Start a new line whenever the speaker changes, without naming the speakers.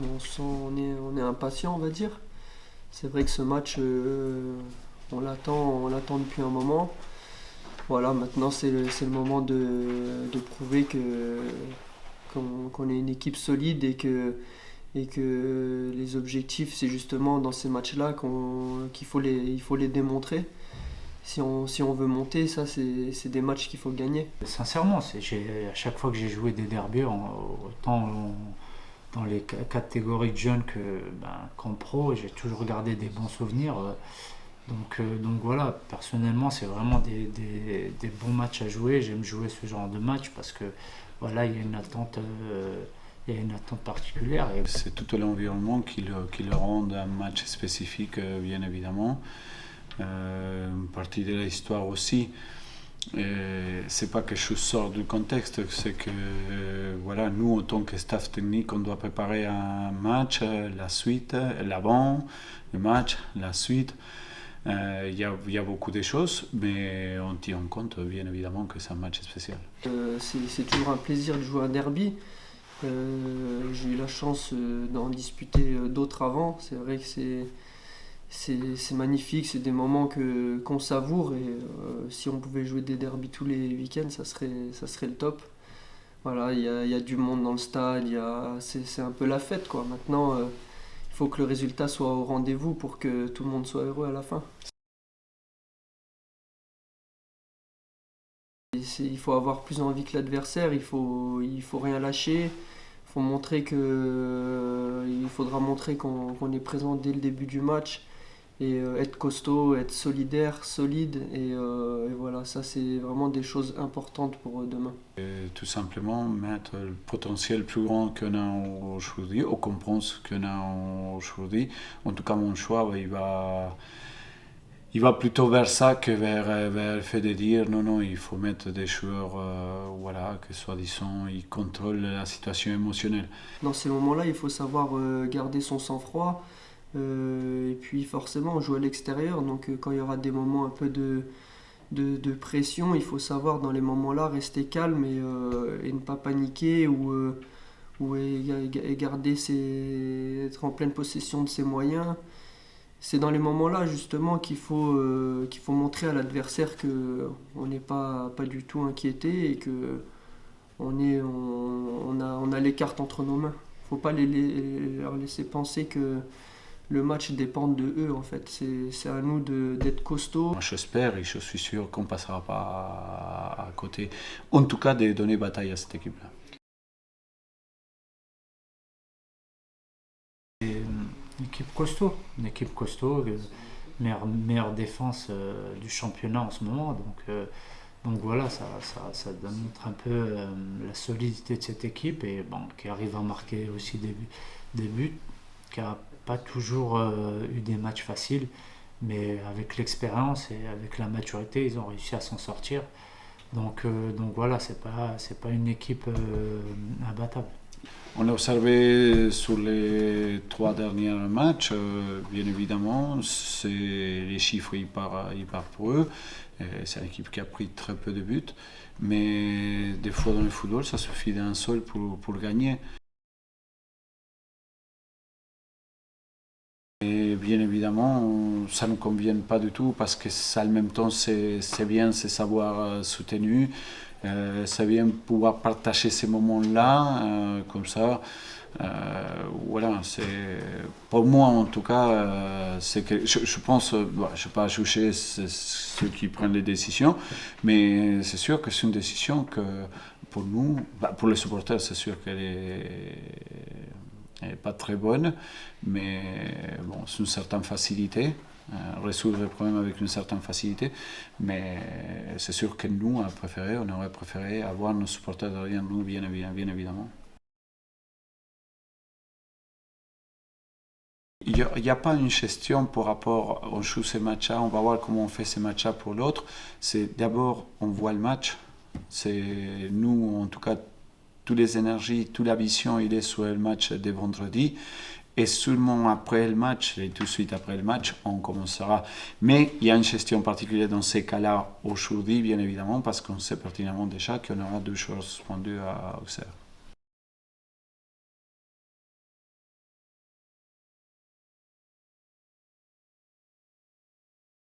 on est impatient, on va dire. C'est vrai que ce match, on l'attend depuis un moment. Voilà, maintenant c'est le moment de prouver qu'on est une équipe solide et que les objectifs, c'est justement dans ces matchs-là qu'il faut les démontrer. Si on veut monter, ça c'est des matchs qu'il faut gagner.
Sincèrement, à chaque fois que j'ai joué des derbies, dans les catégories de jeunes qu'en pro, j'ai toujours gardé des bons souvenirs. Donc voilà, personnellement, c'est vraiment des bons matchs à jouer. J'aime jouer ce genre de match parce que voilà, il y a une attente particulière.
C'est tout l'environnement qui le rend un match spécifique, bien évidemment. Une partie de l'histoire aussi. C'est pas quelque chose qui sort du contexte, c'est que voilà, nous en tant que staff technique, on doit préparer un match, la suite, l'avant, le match, la suite. Il y a beaucoup de choses, mais on tient en compte bien évidemment que c'est un match spécial.
C'est toujours un plaisir de jouer un derby. J'ai eu la chance d'en disputer d'autres avant. C'est vrai que c'est magnifique, c'est des moments qu'on savoure et si on pouvait jouer des derbys tous les week-ends, ça serait le top. Voilà, il y a du monde dans le stade, c'est un peu la fête quoi. Maintenant, il faut que le résultat soit au rendez-vous pour que tout le monde soit heureux à la fin. Il faut avoir plus envie que l'adversaire, il faut rien lâcher. Il faudra montrer qu'on est présent dès le début du match et être costaud, être solidaire, solide et voilà, ça c'est vraiment des choses importantes pour demain.
Et tout simplement mettre le potentiel plus grand qu'on a aujourd'hui, ou qu'on pense qu'on a aujourd'hui. En tout cas, mon choix, il va plutôt vers ça que vers le fait de dire non, non, il faut mettre des joueurs voilà, que soi-disant ils contrôlent la situation émotionnelle.
Dans ces moments-là, il faut savoir garder son sang-froid et puis forcément jouer à l'extérieur. Donc quand il y aura des moments un peu de pression, il faut savoir dans les moments-là rester calme et ne pas paniquer ou garder être en pleine possession de ses moyens. C'est dans les moments-là justement qu'il faut montrer à l'adversaire qu'on n'est pas du tout inquiété et que on a les cartes entre nos mains. Faut pas leur laisser penser que le match dépend de eux en fait. C'est à nous d'être costauds.
Moi, j'espère et je suis sûr qu'on ne passera pas à côté, en tout cas, de donner bataille à cette équipe-là.
Une équipe costaud, meilleure défense du championnat en ce moment. Donc voilà, ça démontre un peu la solidité de cette équipe et bon, qui arrive à marquer aussi des buts, qui n'a pas toujours eu des matchs faciles, mais avec l'expérience et avec la maturité, ils ont réussi à s'en sortir. Donc voilà, c'est pas une équipe imbattable.
On a observé sur les 3 derniers matchs, bien évidemment, les chiffres ils partent pour eux. C'est une équipe qui a pris très peu de buts, mais des fois dans le football, ça suffit d'un seul pour gagner. Et bien évidemment, ça ne nous convient pas du tout parce que ça, en même temps, c'est bien, c'est savoir soutenu, c'est bien pouvoir partager ces moments-là, comme ça. Voilà, pour moi en tout cas, c'est que je pense, bon, je ne vais pas juger ceux qui prennent les décisions, mais c'est sûr que c'est une décision que pour nous, pour les supporters, c'est sûr qu'elle est pas très bonne, mais bon, c'est une certaine facilité. Résoudre le problème avec une certaine facilité, mais c'est sûr que nous, on aurait préféré avoir nos supporters derrière nous, bien évidemment. Il n'y a pas une gestion par rapport, on joue ces matchs-là, on va voir comment on fait ces matchs-là pour l'autre. C'est d'abord, on voit le match. C'est nous, en tout cas, toutes les énergies, toute la vision, il est sur le match de vendredi. Et seulement après le match, et tout de suite après le match, on commencera. Mais il y a une gestion particulière dans ces cas-là aujourd'hui, bien évidemment, parce qu'on sait pertinemment déjà qu'on aura 2 joueurs suspendus à Auxerre.